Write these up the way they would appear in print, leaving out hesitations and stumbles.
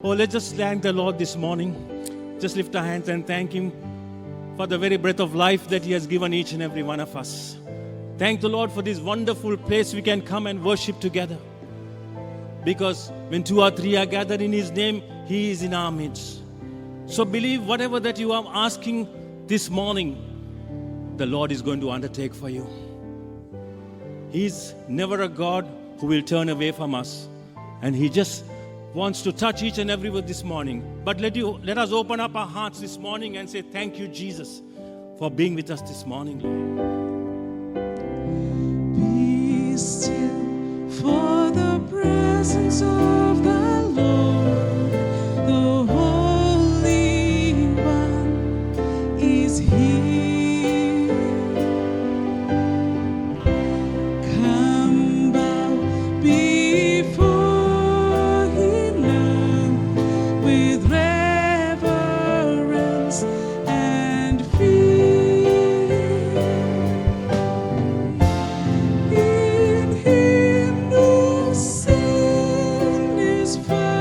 Oh, let's just thank the Lord this morning. Just lift our hands and thank Him for the very breath of life that He has given each and every one of us. Thank the Lord for this wonderful place we can come and worship together. Because when 2 or 3 are gathered in His name, He is in our midst. So believe whatever that you are asking this morning, the Lord is going to undertake for you. He is never a God who will turn away from us. And He just wants to touch each and every one this morning. But let us open up our hearts this morning and say, thank you, Jesus, for being with us this morning, Lord. Be still for the presence of the Lord. The Holy One is here. Come bow before Him now with reverence and fear. In Him no sin is found.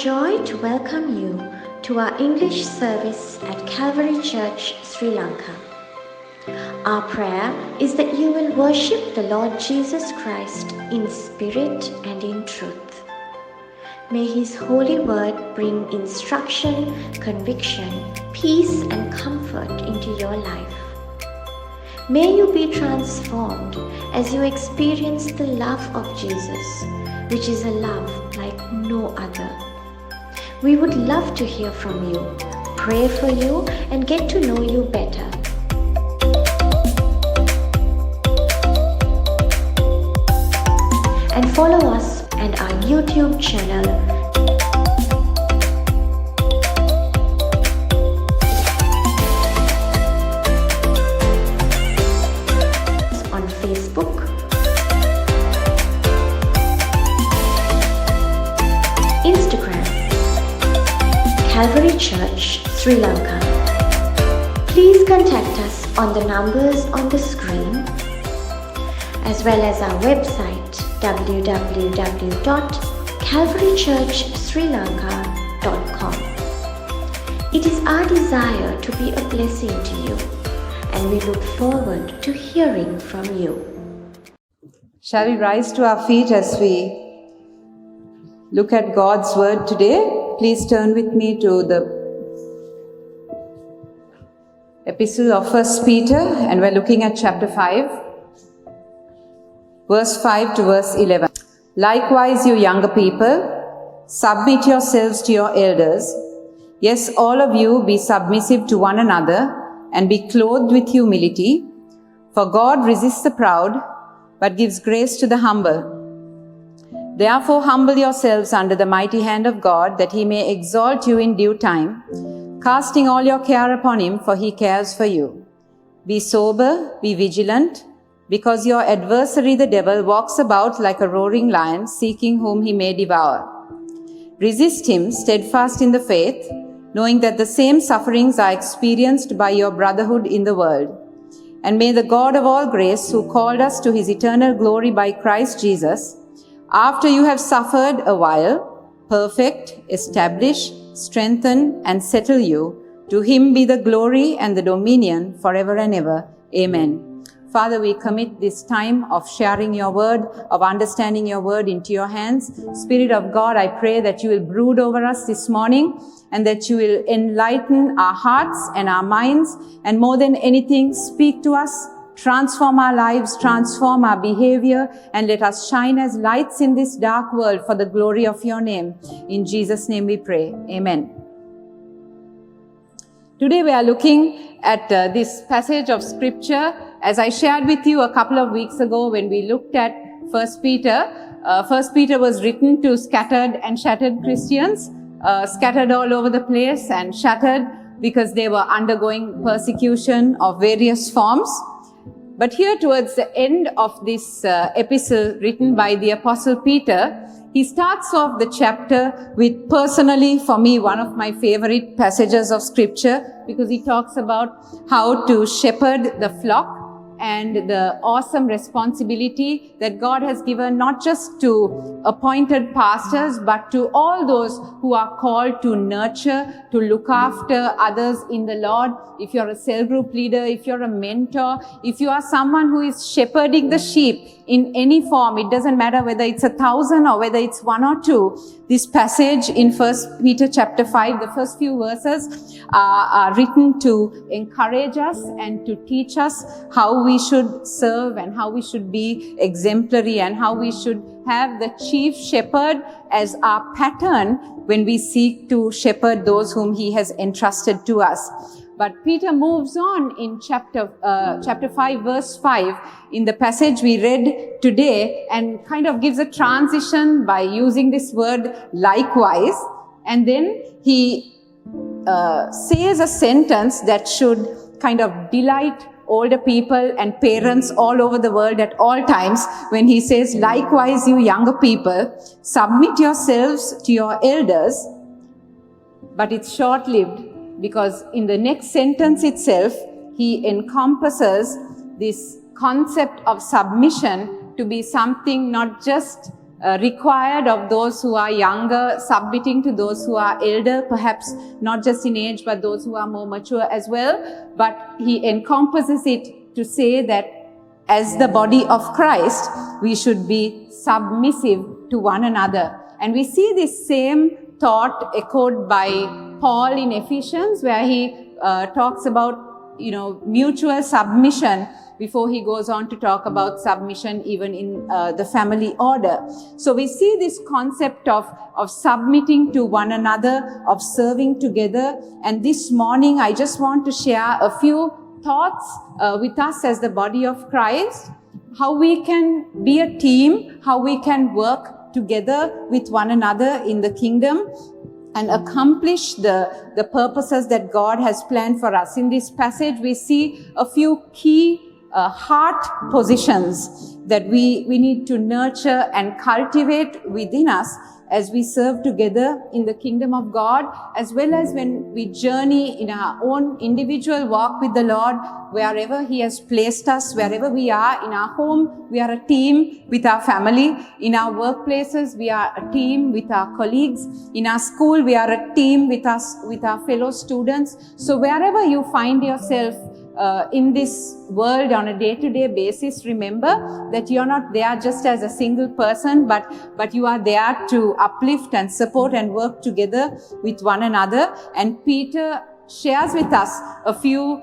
joy to welcome you to our English service at Calvary Church, Sri Lanka. Our prayer is that you will worship the Lord Jesus Christ in spirit and in truth. May His holy word bring instruction, conviction, peace, and comfort into your life. May you be transformed as you experience the love of Jesus, which is a love like no other. We would love to hear from you, pray for you, and get to know you better. And follow us and our YouTube channel on Facebook, Instagram, Calvary Church, Sri Lanka. Please contact us on the numbers on the screen, as well as our website www.calvarychurchsrilanka.com. It is our desire to be a blessing to you, and we look forward to hearing from you. Shall we rise to our feet as we look at God's word today? Please turn with me to the epistle of 1 Peter, and we're looking at chapter 5, verse 5 to verse 11. Likewise, you younger people, submit yourselves to your elders. Yes, all of you be submissive to one another and be clothed with humility. For God resists the proud, but gives grace to the humble. Therefore, humble yourselves under the mighty hand of God, that He may exalt you in due time, casting all your care upon Him, for He cares for you. Be sober, be vigilant, because your adversary the devil walks about like a roaring lion, seeking whom he may devour. Resist him, steadfast in the faith, knowing that the same sufferings are experienced by your brotherhood in the world. And may the God of all grace, who called us to His eternal glory by Christ Jesus, after you have suffered a while, perfect, establish, strengthen, and settle you. To Him be the glory and the dominion forever and ever. Amen. Father, we commit this time of sharing your word, of understanding your word into your hands. Spirit of God, I pray that you will brood over us this morning, and that you will enlighten our hearts and our minds, and more than anything, speak to us, transform our lives, transform our behavior, and let us shine as lights in this dark world for the glory of your name. In Jesus' name we pray. Amen. Today we are looking at this passage of scripture. As I shared with you a couple of weeks ago when we looked at 1 Peter, 1 Peter was written to scattered and shattered Christians, scattered all over the place and shattered because they were undergoing persecution of various forms. But here towards the end of this epistle written by the Apostle Peter, he starts off the chapter with, personally for me, one of my favorite passages of scripture, because he talks about how to shepherd the flock and the awesome responsibility that God has given not just to appointed pastors, but to all those who are called to nurture, to look after others in the Lord. If you're a cell group leader, if you're a mentor, if you are someone who is shepherding the sheep in any form, it doesn't matter whether it's 1,000 or whether it's 1 or 2. This passage in 1 Peter chapter 5, the first few verses are written to encourage us and to teach us how we should serve and how we should be exemplary and how we should have the chief shepherd as our pattern when we seek to shepherd those whom He has entrusted to us. But Peter moves on in chapter 5, verse 5, in the passage we read today, and kind of gives a transition by using this word likewise. And then he says a sentence that should kind of delight older people and parents all over the world at all times, when he says, likewise, you younger people, submit yourselves to your elders. But it's short-lived, because in the next sentence itself, he encompasses this concept of submission to be something not just required of those who are younger, submitting to those who are elder, perhaps not just in age, but those who are more mature as well. But he encompasses it to say that as the body of Christ, we should be submissive to one another. And we see this same thought echoed by Paul in Ephesians, where he talks about, mutual submission before he goes on to talk about submission even in the family order. So we see this concept of submitting to one another, of serving together. And this morning, I just want to share a few thoughts with us as the body of Christ, how we can be a team, how we can work together with one another in the kingdom and accomplish the purposes that God has planned for us. In this passage, we see a few key heart positions that we need to nurture and cultivate within us as we serve together in the kingdom of God, as well as when we journey in our own individual walk with the Lord, wherever He has placed us, wherever we are. In our home, we are a team with our family. In our workplaces, we are a team with our colleagues. In our school, we are a team with our fellow students. So wherever you find yourself in this world on a day-to-day basis, remember that you're not there just as a single person, but you are there to uplift and support and work together with one another. And Peter shares with us a few,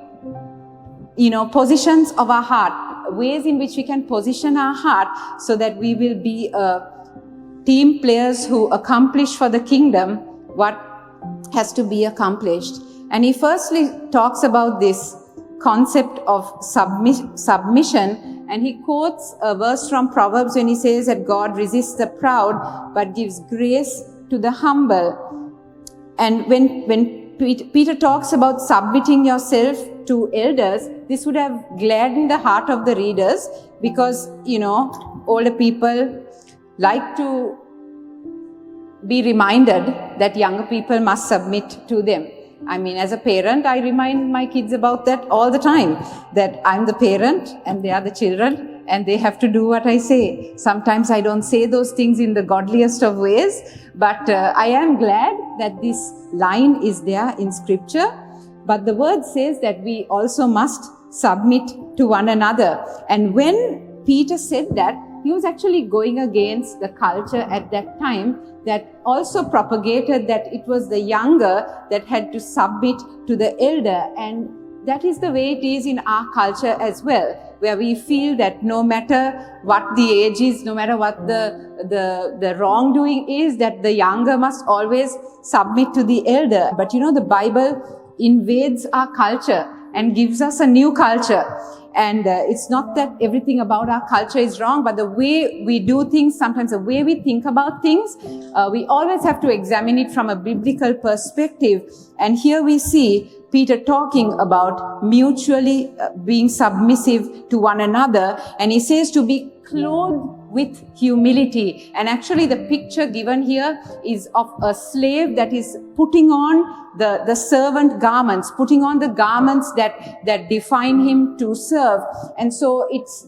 positions of our heart, ways in which we can position our heart so that we will be team players who accomplish for the kingdom what has to be accomplished. And he firstly talks about this concept of submission, and he quotes a verse from Proverbs when he says that God resists the proud but gives grace to the humble. And when Peter talks about submitting yourself to elders, this would have gladdened the heart of the readers, because older people like to be reminded that younger people must submit to them. I mean, as a parent, I remind my kids about that all the time, that I'm the parent and they are the children and they have to do what I say. Sometimes I don't say those things in the godliest of ways, but I am glad that this line is there in scripture. But the word says that we also must submit to one another. And when Peter said that, he was actually going against the culture at that time that also propagated that it was the younger that had to submit to the elder. And that is the way it is in our culture as well, where we feel that no matter what the age is, no matter what the wrongdoing is, that the younger must always submit to the elder. But the Bible invades our culture and gives us a new culture. And it's not that everything about our culture is wrong, but the way we do things, sometimes the way we think about things, we always have to examine it from a biblical perspective. And here we see Peter talking about mutually being submissive to one another. And he says to be clothed with humility. And actually the picture given here is of a slave that is putting on the servant garments, putting on the garments that define him to serve. And so it's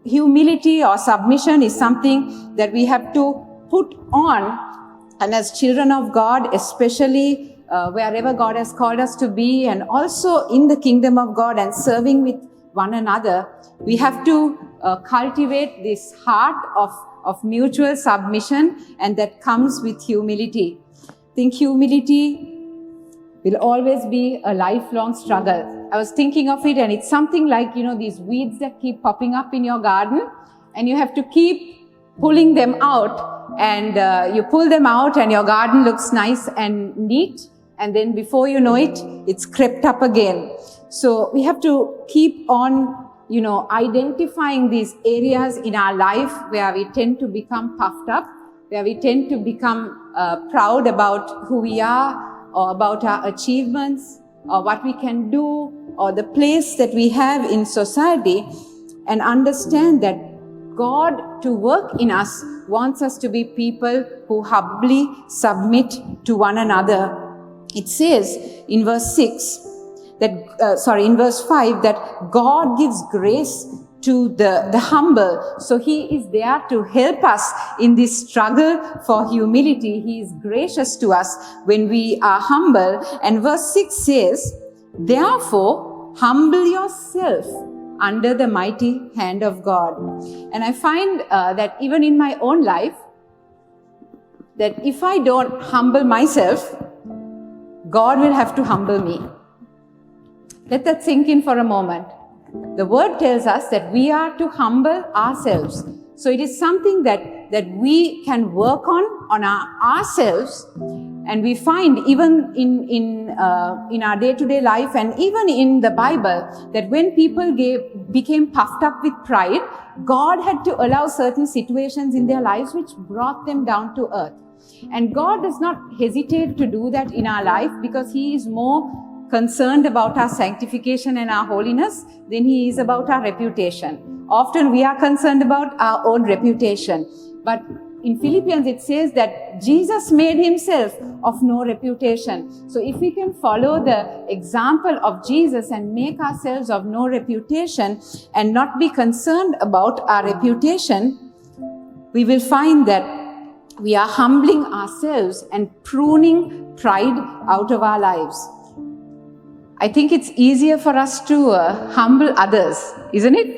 humility or submission is something that we have to put on. And as children of God, especially wherever God has called us to be, and also in the kingdom of God and serving with one another, we have to cultivate this heart of mutual submission, and that comes with humility. I think humility will always be a lifelong struggle. I was thinking of it, and it's something like, these weeds that keep popping up in your garden, and you have to keep pulling them out, and you pull them out and your garden looks nice and neat, and then before you know it, it's crept up again. So we have to keep on, identifying these areas in our life where we tend to become puffed up, where we tend to become proud about who we are, or about our achievements, or what we can do, or the place that we have in society, and understand that God, to work in us, wants us to be people who humbly submit to one another. It says in verse 5 that God gives grace to the humble. So he is there to help us in this struggle for humility. He is gracious to us when we are humble. And verse 6 says, therefore, humble yourself under the mighty hand of God. And I find that even in my own life, that if I don't humble myself, God will have to humble me. Let that sink in for a moment. The word tells us that we are to humble ourselves. So it is something that we can work on ourselves. And we find even in our day-to-day life and even in the Bible that when people became puffed up with pride, God had to allow certain situations in their lives which brought them down to earth. And God does not hesitate to do that in our life because He is more concerned about our sanctification and our holiness than He is about our reputation. Often we are concerned about our own reputation. But in Philippians it says that Jesus made Himself of no reputation. So if we can follow the example of Jesus and make ourselves of no reputation and not be concerned about our reputation, we will find that we are humbling ourselves and pruning pride out of our lives. I think it's easier for us to humble others, isn't it?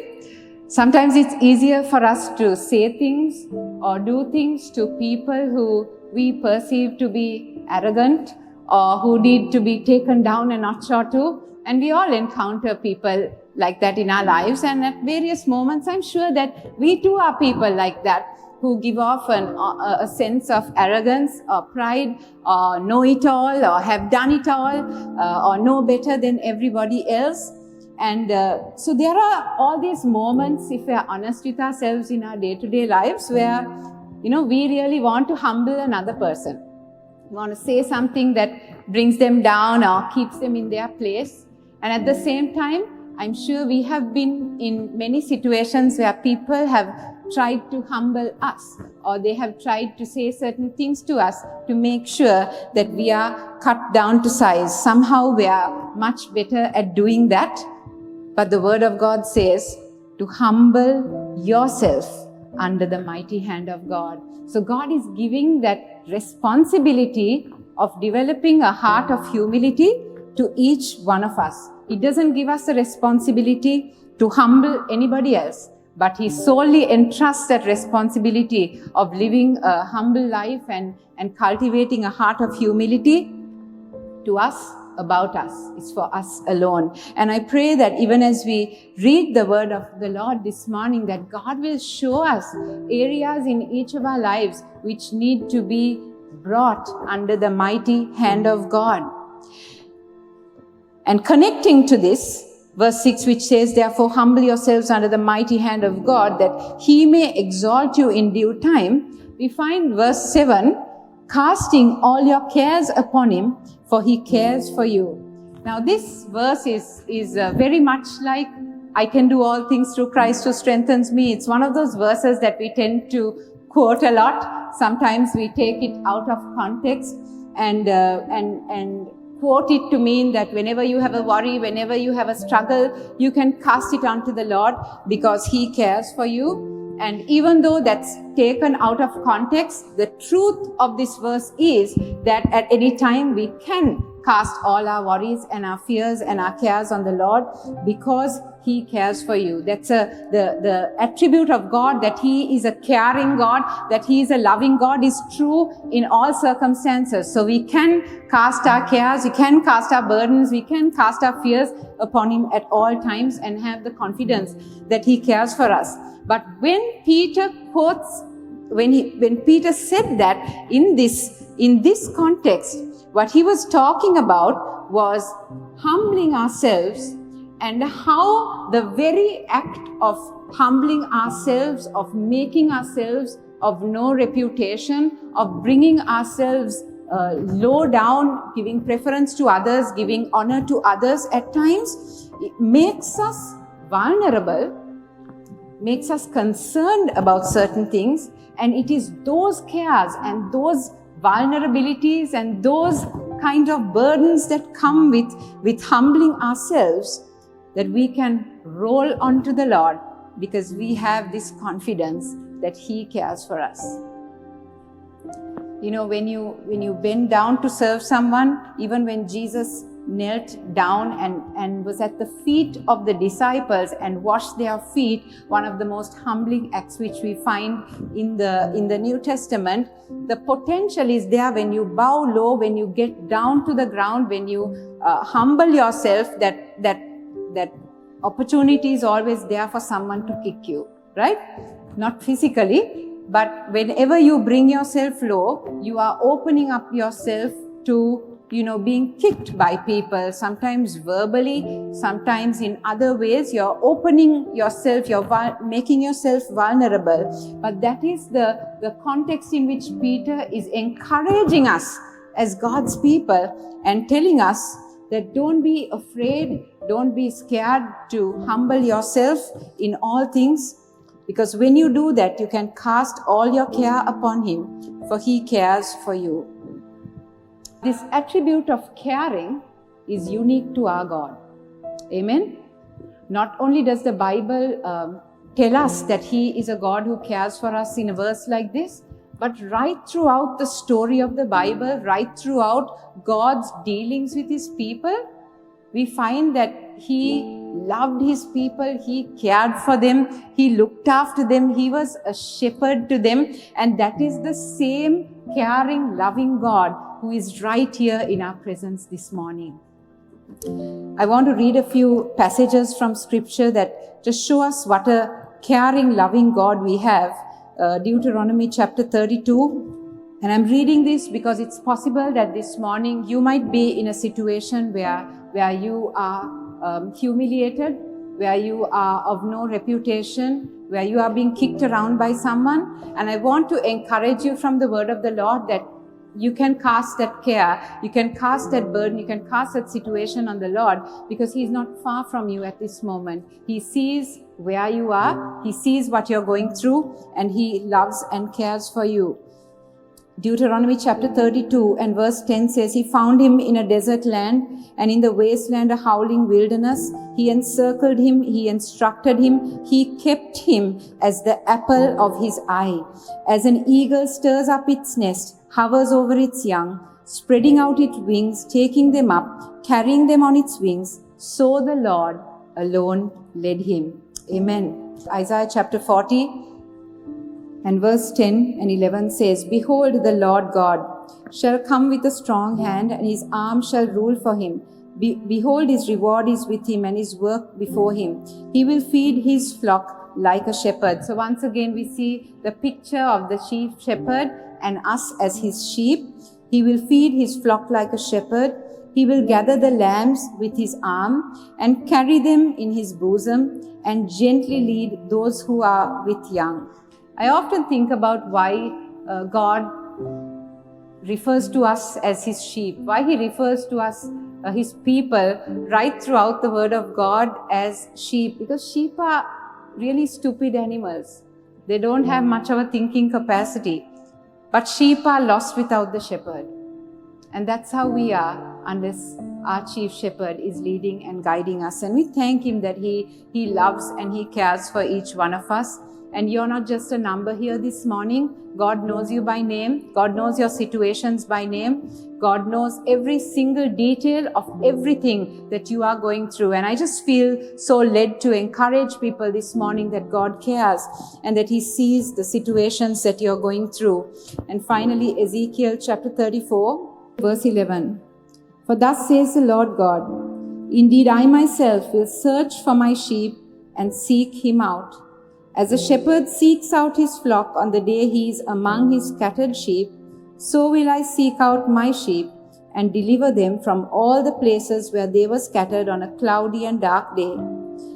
Sometimes it's easier for us to say things or do things to people who we perceive to be arrogant or who need to be taken down a notch or two. And we all encounter people like that in our lives. And at various moments, I'm sure that we too are people like that, who give off a sense of arrogance or pride or know it all or have done it all or know better than everybody else. And so there are all these moments, if we are honest with ourselves in our day-to-day lives, where, we really want to humble another person. We want to say something that brings them down or keeps them in their place. And at the same time, I'm sure we have been in many situations where people have tried to humble us, or they have tried to say certain things to us to make sure that we are cut down to size. Somehow we are much better at doing that. But the Word of God says to humble yourself under the mighty hand of God. So God is giving that responsibility of developing a heart of humility to each one of us. He doesn't give us the responsibility to humble anybody else, but He solely entrusts that responsibility of living a humble life and cultivating a heart of humility to us, about us. It's for us alone. And I pray that even as we read the word of the Lord this morning, that God will show us areas in each of our lives which need to be brought under the mighty hand of God. And connecting to this, verse 6, which says, therefore humble yourselves under the mighty hand of God, that He may exalt you in due time, we find verse 7, casting all your cares upon Him, for He cares for you. Now this verse is very much like, I can do all things through Christ who strengthens me. It's one of those verses that we tend to quote a lot. Sometimes we take it out of context and quote it to mean that whenever you have a worry, whenever you have a struggle, you can cast it onto the Lord because He cares for you. And even though that's taken out of context, the truth of this verse is that at any time we can cast all our worries and our fears and our cares on the Lord because He cares for you. That's the attribute of God, that He is a caring God, that He is a loving God, is true in all circumstances. So we can cast our cares, we can cast our burdens, we can cast our fears upon Him at all times and have the confidence that He cares for us. But when Peter quotes, when Peter said that in this context, what he was talking about was humbling ourselves, and how the very act of humbling ourselves, of making ourselves of no reputation, of bringing ourselves low down, giving preference to others, giving honor to others at times, it makes us vulnerable, makes us concerned about certain things. And it is those cares and those vulnerabilities and those kind of burdens that come with humbling ourselves that we can roll onto the Lord because we have this confidence that He cares for us. You know, when you bend down to serve someone, even when Jesus knelt down and was at the feet of the disciples and washed their feet, one of the most humbling acts which we find in the New Testament, the potential is there when you bow low, when you get down to the ground, when you humble yourself, that opportunity is always there for someone to kick you, right? Not physically, but whenever you bring yourself low, you are opening up yourself to, being kicked by people, sometimes verbally, sometimes in other ways. You're opening yourself, you're making yourself vulnerable. But that is the context in which Peter is encouraging us as God's people and telling us that don't be afraid, don't be scared to humble yourself in all things. Because when you do that, you can cast all your care upon Him, for He cares for you. This attribute of caring is unique to our God. Amen? Not only does the Bible tell us that He is a God who cares for us in a verse like this, but right throughout the story of the Bible, right throughout God's dealings with His people, we find that He loved His people, He cared for them, He looked after them, He was a shepherd to them, and that is the same caring, loving God who is right here in our presence this morning. I want to read a few passages from Scripture that just show us what a caring, loving God we have. Deuteronomy chapter 32. And I'm reading this because it's possible that this morning you might be in a situation where you are humiliated, where you are of no reputation, where you are being kicked around by someone. And I want to encourage you from the word of the Lord that you can cast that care, you can cast that burden, you can cast that situation on the Lord, because He's not far from you at this moment. He sees where you are, He sees what you're going through, and He loves and cares for you. Deuteronomy chapter 32 and verse 10 says, He found him in a desert land, and in the wasteland a howling wilderness. He encircled him, He instructed him, He kept him as the apple of His eye. As an eagle stirs up its nest, hovers over its young, spreading out its wings, taking them up, carrying them on its wings, so the Lord alone led him. Amen. Isaiah chapter 40 and verse 10 and 11 says, Behold, the Lord God shall come with a strong hand, and His arm shall rule for Him. Behold, His reward is with Him, and His work before Him. He will feed His flock like a shepherd. So once again we see the picture of the sheep shepherd and us as His sheep. He will feed His flock like a shepherd. He will gather the lambs with His arm and carry them in His bosom, and gently lead those who are with young. I often think about why God refers to us as His sheep, why He refers to us, His people, right throughout the Word of God as sheep. Because sheep are really stupid animals. They don't have much of a thinking capacity. But sheep are lost without the shepherd. And that's how we are, unless our chief shepherd is leading and guiding us. And we thank Him that He loves and He cares for each one of us. And you're not just a number here this morning. God knows you by name. God knows your situations by name. God knows every single detail of everything that you are going through. And I just feel so led to encourage people this morning that God cares and that He sees the situations that you're going through. And finally, Ezekiel chapter 34, verse 11. For thus says the Lord God, Indeed, I myself will search for my sheep and seek him out. As a shepherd seeks out his flock on the day he is among his scattered sheep, so will I seek out my sheep and deliver them from all the places where they were scattered on a cloudy and dark day.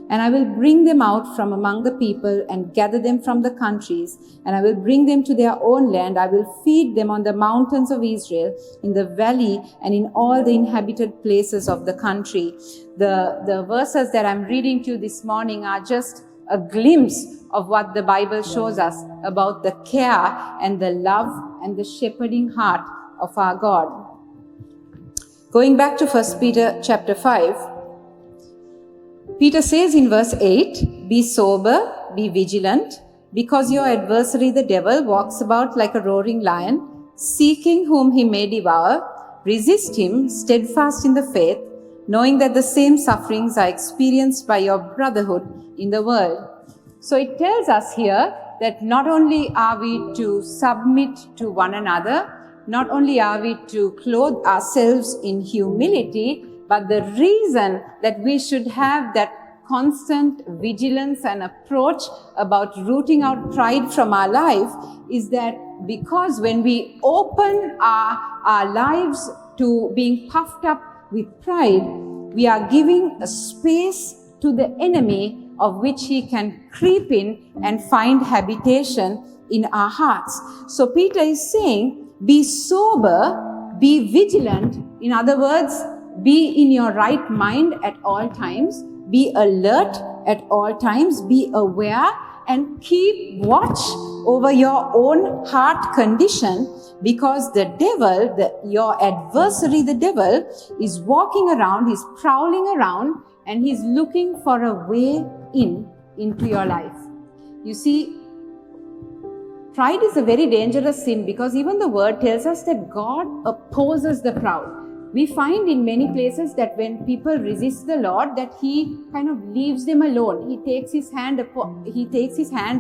And I will bring them out from among the people and gather them from the countries, and I will bring them to their own land. I will feed them on the mountains of Israel, in the valley, and in all the inhabited places of the country. The verses that I'm reading to you this morning are just a glimpse of what the Bible shows us about the care and the love and the shepherding heart of our God. Going back to 1 Peter chapter 5, Peter says in verse 8, be sober, be vigilant, because your adversary the devil walks about like a roaring lion, seeking whom he may devour. Resist him, steadfast in the faith, knowing that the same sufferings are experienced by your brotherhood in the world. So it tells us here that not only are we to submit to one another, not only are we to clothe ourselves in humility, but the reason that we should have that constant vigilance and approach about rooting out pride from our life is that because when we open our lives to being puffed up with pride, we are giving a space to the enemy of which he can creep in and find habitation in our hearts. So Peter is saying, be sober, be vigilant. In other words, be in your right mind at all times, be alert at all times, be aware, and keep watch over your own heart condition, because the devil, your adversary, the devil, is walking around, he's prowling around, and he's looking for a way into your life. You see, pride is a very dangerous sin, because even the word tells us that God opposes the proud. We find in many places that when people resist the Lord, that he kind of leaves them alone. He takes his hand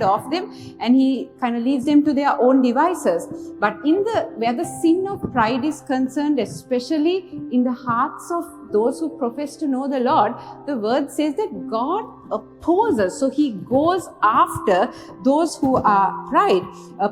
off them and he kind of leaves them to their own devices. But where the sin of pride is concerned, especially in the hearts of those who profess to know the Lord, the word says that God opposes. So he goes after those who are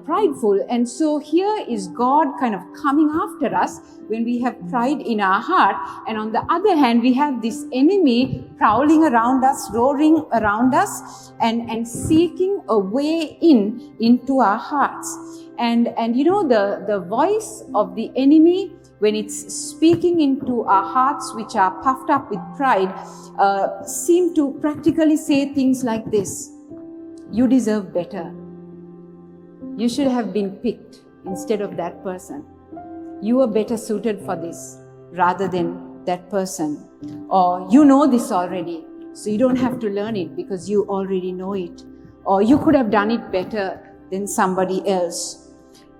prideful. And so here is God kind of coming after us when we have pride in our heart. And on the other hand, we have this enemy prowling around us, roaring around us, and seeking a way into our hearts. And you know, the voice of the enemy, when it's speaking into our hearts which are puffed up with pride, seem to practically say things like this: you deserve better. You should have been picked instead of that person. You are better suited for this rather than that person. Or you know this already, so you don't have to learn it because you already know it. Or you could have done it better than somebody else.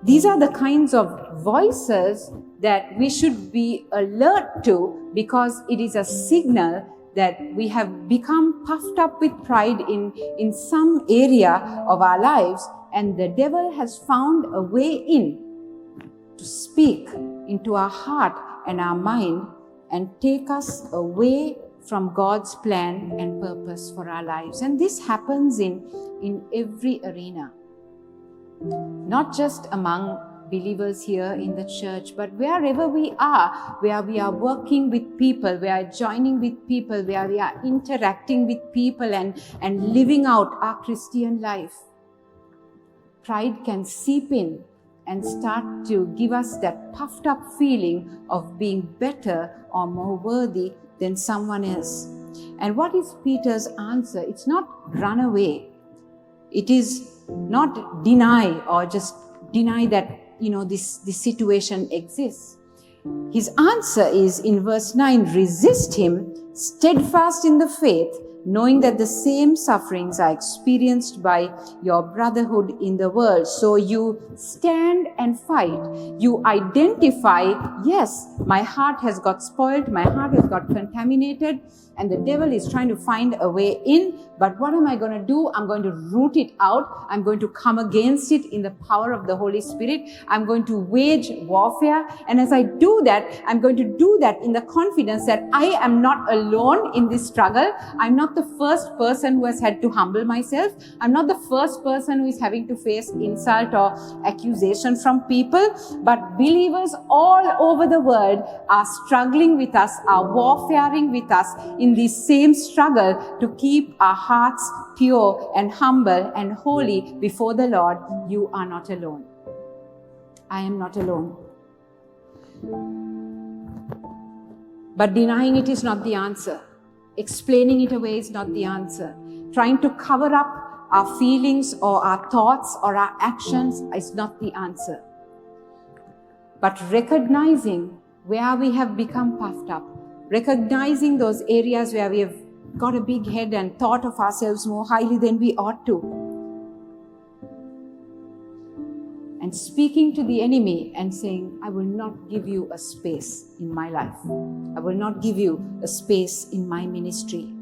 These are the kinds of voices that we should be alert to, because it is a signal that we have become puffed up with pride in some area of our lives, and the devil has found a way in to speak into our heart and our mind and take us away from God's plan and purpose for our lives. And this happens in every arena, not just among believers here in the church, but wherever we are, where we are working with people, we are joining with people, where we are interacting with people and living out our Christian life. Pride can seep in and start to give us that puffed up feeling of being better or more worthy than someone else. And what is Peter's answer? It's not run away. It is not deny or just deny that, you know, this situation exists. His answer is in verse 9, resist him, steadfast in the faith, knowing that the same sufferings are experienced by your brotherhood in the world. So you stand and fight. You identify, yes, my heart has got spoiled, my heart has got contaminated, and the devil is trying to find a way in. But what am I going to do? I'm going to root it out. I'm going to come against it in the power of the Holy Spirit. I'm going to wage warfare. And as I do that, I'm going to do that in the confidence that I am not alone in this struggle. I'm not the first person who has had to humble myself. I'm not the first person who is having to face insult or accusation from people. But believers all over the world are struggling with us, are warfaring with us in this same struggle to keep our hearts pure and humble and holy before the Lord. You are not alone. I am not alone. But denying it is not the answer. Explaining it away is not the answer. Trying to cover up our feelings or our thoughts or our actions is not the answer. But recognizing where we have become puffed up, recognizing those areas where we have got a big head and thought of ourselves more highly than we ought to. And speaking to the enemy and saying, I will not give you a space in my life. I will not give you a space in my ministry.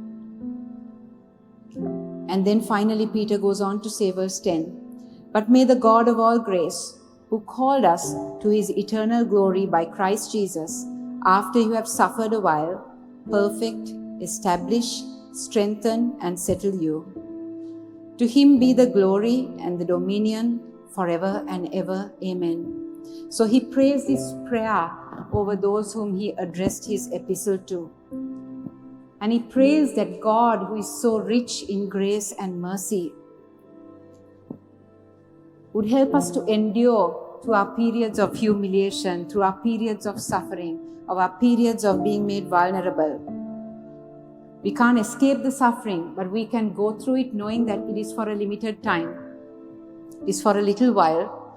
And then finally Peter goes on to say, verse 10, but may the God of all grace, who called us to his eternal glory by Christ Jesus, after you have suffered a while, perfect, establish, strengthen, and settle you. To him be the glory and the dominion forever and ever. Amen. So he prays this prayer over those whom he addressed his epistle to. And he prays that God, who is so rich in grace and mercy, would help us to endure through our periods of humiliation, through our periods of suffering, of our periods of being made vulnerable. We can't escape the suffering, but we can go through it knowing that it is for a limited time. It is for a little while.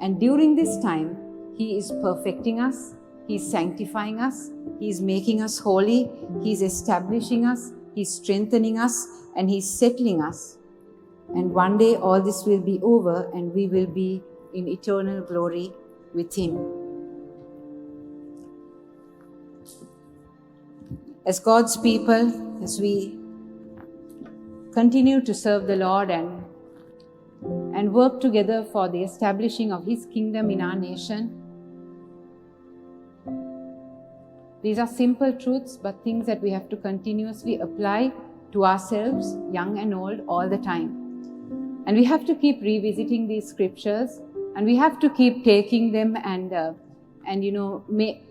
And during this time, he is perfecting us, he is sanctifying us, he is making us holy, he is establishing us, he is strengthening us, and he is settling us. And one day all this will be over and we will be in eternal glory with him. As God's people, as we continue to serve the Lord and work together for the establishing of his kingdom in our nation, these are simple truths, but things that we have to continuously apply to ourselves, young and old, all the time. And we have to keep revisiting these scriptures, and we have to keep taking them and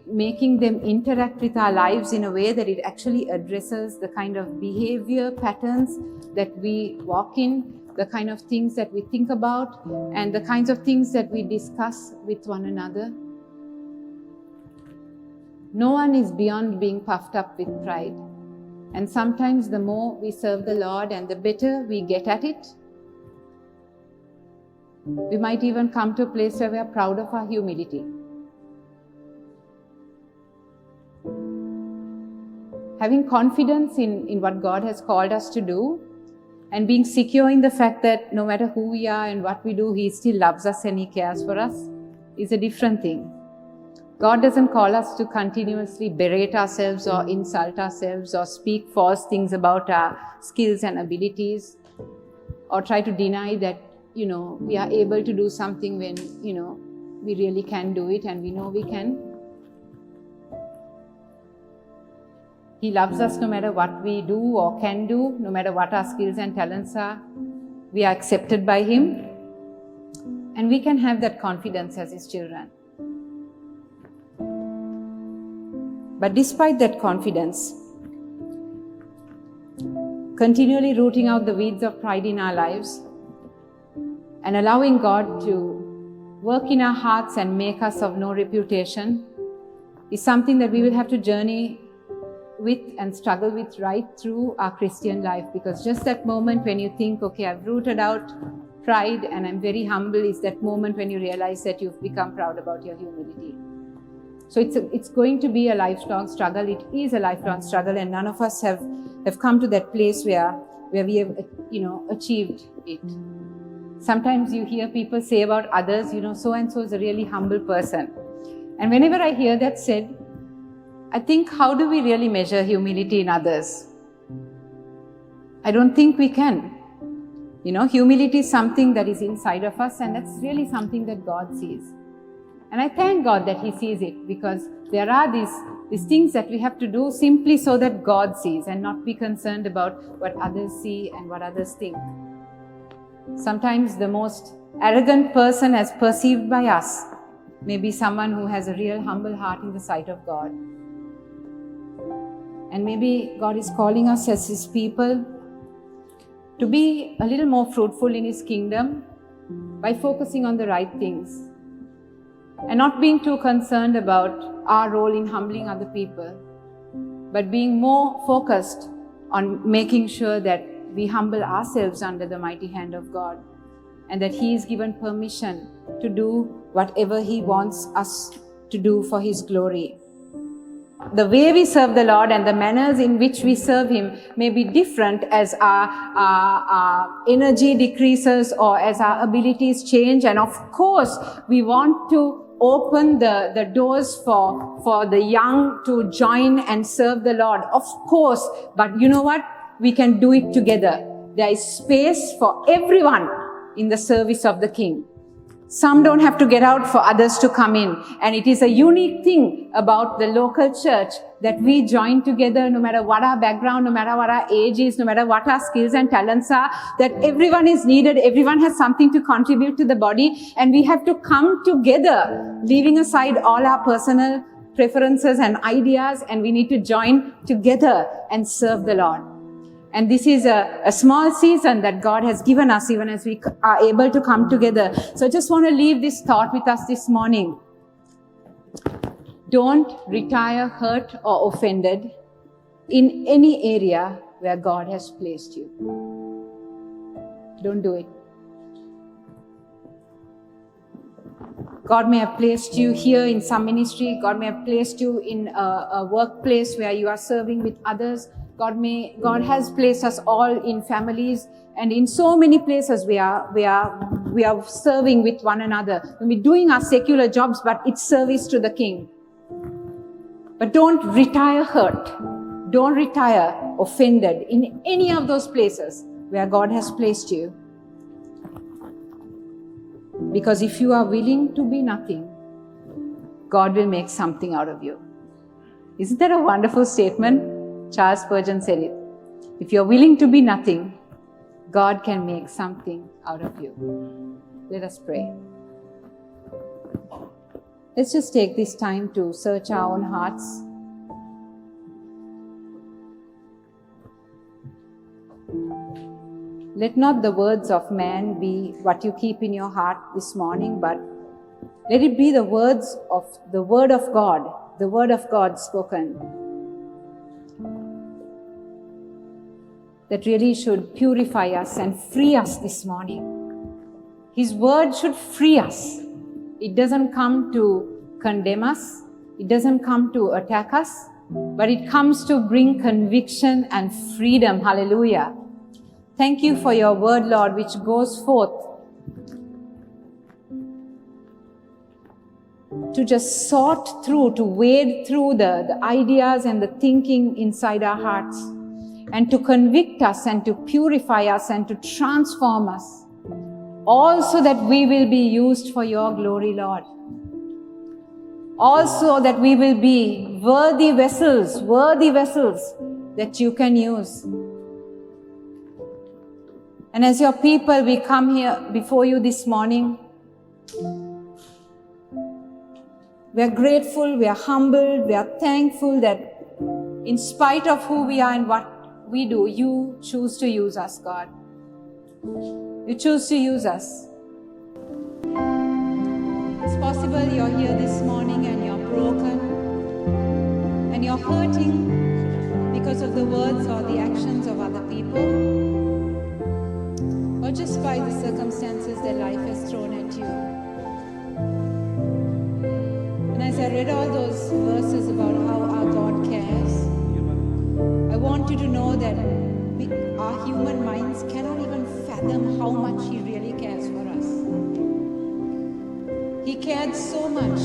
making them interact with our lives in a way that it actually addresses the kind of behavior patterns that we walk in, the kind of things that we think about, and the kinds of things that we discuss with one another. No one is beyond being puffed up with pride. And sometimes the more we serve the Lord and the better we get at it, we might even come to a place where we are proud of our humility. Having confidence in what God has called us to do, and being secure in the fact that no matter who we are and what we do, he still loves us and he cares for us, is a different thing. God doesn't call us to continuously berate ourselves or insult ourselves or speak false things about our skills and abilities, or try to deny that, we are able to do something when, we really can do it and we know we can. He loves us no matter what we do or can do, no matter what our skills and talents are. We are accepted by him, and we can have that confidence as his children. But despite that confidence, continually rooting out the weeds of pride in our lives and allowing God to work in our hearts and make us of no reputation is something that we will have to journey with and struggle with right through our Christian life. Because just that moment when you think, okay, I've rooted out pride and I'm very humble, is that moment when you realize that you've become proud about your humility. So it's going to be a lifelong struggle. It is a lifelong struggle, and none of us have come to that place where we have achieved it. Sometimes you hear people say about others, so and so is a really humble person. And whenever I hear that said, I think, how do we really measure humility in others? I don't think we can. Humility is something that is inside of us, and that's really something that God sees. And I thank God that he sees it, because there are these things that we have to do simply so that God sees, and not be concerned about what others see and what others think. Sometimes the most arrogant person as perceived by us may be someone who has a real humble heart in the sight of God. And maybe God is calling us as his people to be a little more fruitful in his kingdom by focusing on the right things and not being too concerned about our role in humbling other people, but being more focused on making sure that we humble ourselves under the mighty hand of God, and that he is given permission to do whatever he wants us to do for his glory. the way we serve the Lord and the manners in which we serve Him may be different as our energy decreases or as our abilities change. And of course, we want to open the doors for the young to join and serve the Lord. Of course, but you know what? We can do it together. There is space for everyone in the service of the King. Some don't have to get out for others to come in. And it is a unique thing about the local church that we join together no matter what our background, no matter what our age is, no matter what our skills and talents are, that everyone is needed, everyone has something to contribute to the body, and we have to come together, leaving aside all our personal preferences and ideas, and we need to join together and serve the Lord. And this is a small season that God has given us even as we are able to come together. So I just want to leave this thought with us this morning. Don't retire hurt or offended in any area where God has placed you. Don't do it. God may have placed you here in some ministry. God may have placed you in a workplace where you are serving with others. God has placed us all in families, and in so many places we are serving with one another. We're doing our secular jobs, but it's service to the King. But don't retire hurt. Don't retire offended in any of those places where God has placed you. Because if you are willing to be nothing, God will make something out of you. Isn't that a wonderful statement? Charles Spurgeon said it. If you're willing to be nothing, God can make something out of you. Let us pray. Let's just take this time to search our own hearts. Let not the words of man be what you keep in your heart this morning, but let it be the words of the Word of God spoken, that really should purify us and free us this morning. His word should free us. It doesn't come to condemn us. It doesn't come to attack us, but it comes to bring conviction and freedom. Hallelujah. Thank you for your word, Lord, which goes forth to just sort through, to wade through the ideas and the thinking inside our hearts, and to convict us and to purify us and to transform us, all so that we will be used for your glory, Lord. Also that we will be worthy vessels that you can use. And as your people, we come here before you this morning. We are grateful, we are humbled, we are thankful that in spite of who we are and what we do, you choose to use us, God. You choose to use us. It's possible you're here this morning and you're broken and you're hurting because of the words or the actions of other people, or just by the circumstances that life has thrown at you. And as I read all those verses about how our God cares, I want you to know that our human minds cannot even fathom how much He really cares for us. He cared so much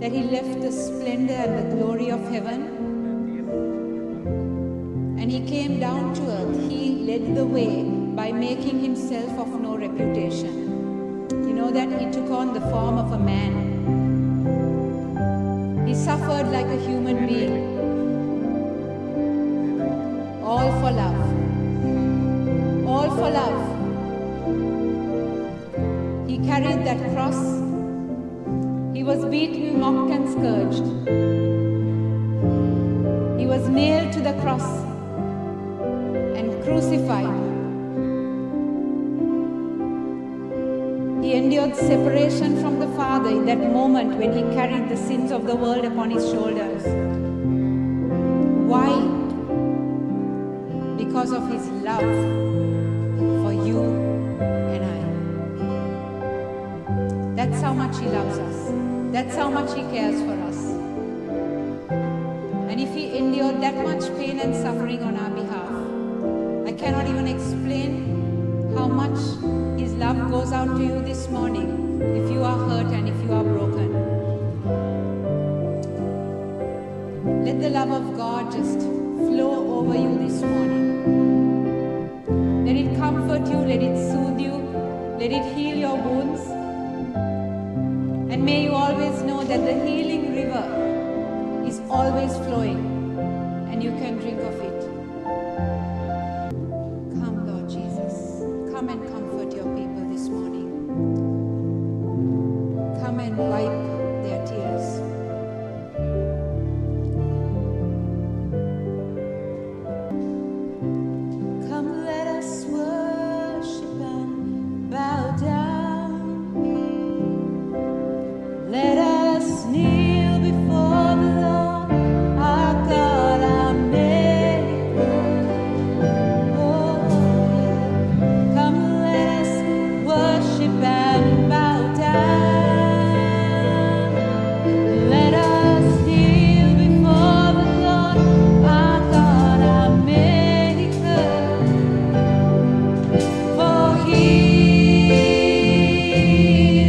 that He left the splendor and the glory of heaven, and He came down to earth. He led the way by making Himself of no reputation. You know that He took on the form of a man. He suffered like a human being. All for love. All for love. He carried that cross. He was beaten, mocked and scourged. He was nailed to the cross and crucified. He endured separation from the Father in that moment when He carried the sins of the world upon His shoulders. Why? Because of His love for you and I. That's how much He loves us. That's how much He cares for us. endured that much pain and suffering on our behalf. I cannot even explain how much His love goes out to you this morning if you are hurt and if you are broken. Let the love of God just flow over you this morning. Let it comfort you, let it soothe you, let it heal your wounds. And may you always know that the healing river is always flowing and you can drink of it. Come, Lord Jesus. Come and comfort your people this morning. Come and wipe their tears. Come, let us worship and bow down. Let us kneel before the Lord, our God, our Maker. Oh, yeah. Come, let us worship and bow down. Let us kneel before the Lord, our God, our Maker. For He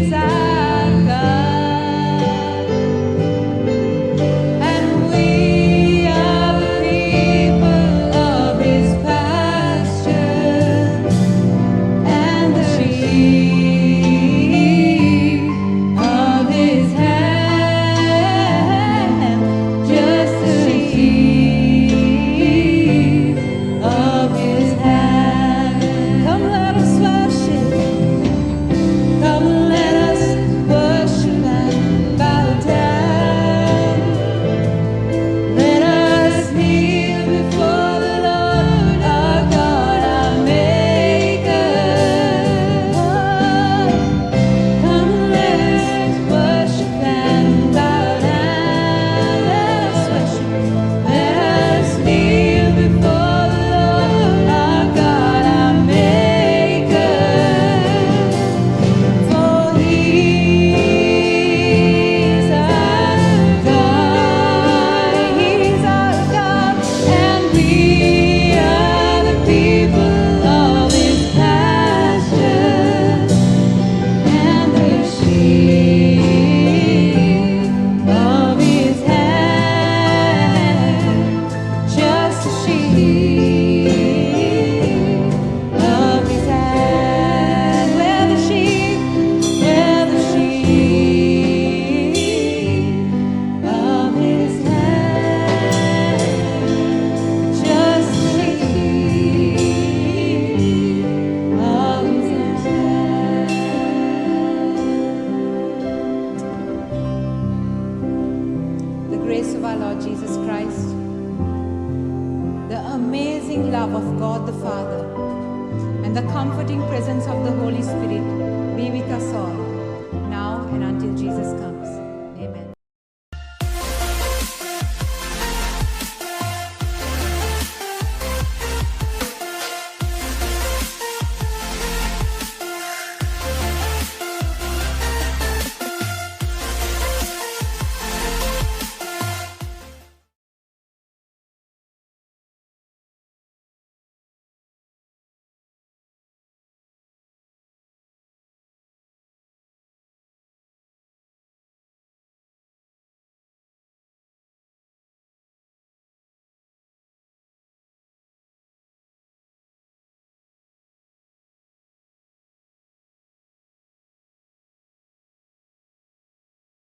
is our God, and we are the people of His pasture, and the sheep of His hand, just the sheep of His hand. Come, let us worship. Come, let us worship and bow down. Let us kneel before the Lord, our God, our Maker. Come, let us worship and bow down. Let us worship. Let us kneel before the Lord, our God, our Maker. For He is our God, He's our God, and we are the people of His pasture, and the sheep of His hand, just the sheep of His hand. We're the sheep of His hand, just the sheep of His hand. The grace of our Lord Jesus Christ, the amazing love of God the Father, and the comforting presence of the Holy Spirit be with us all, now and until Jesus comes.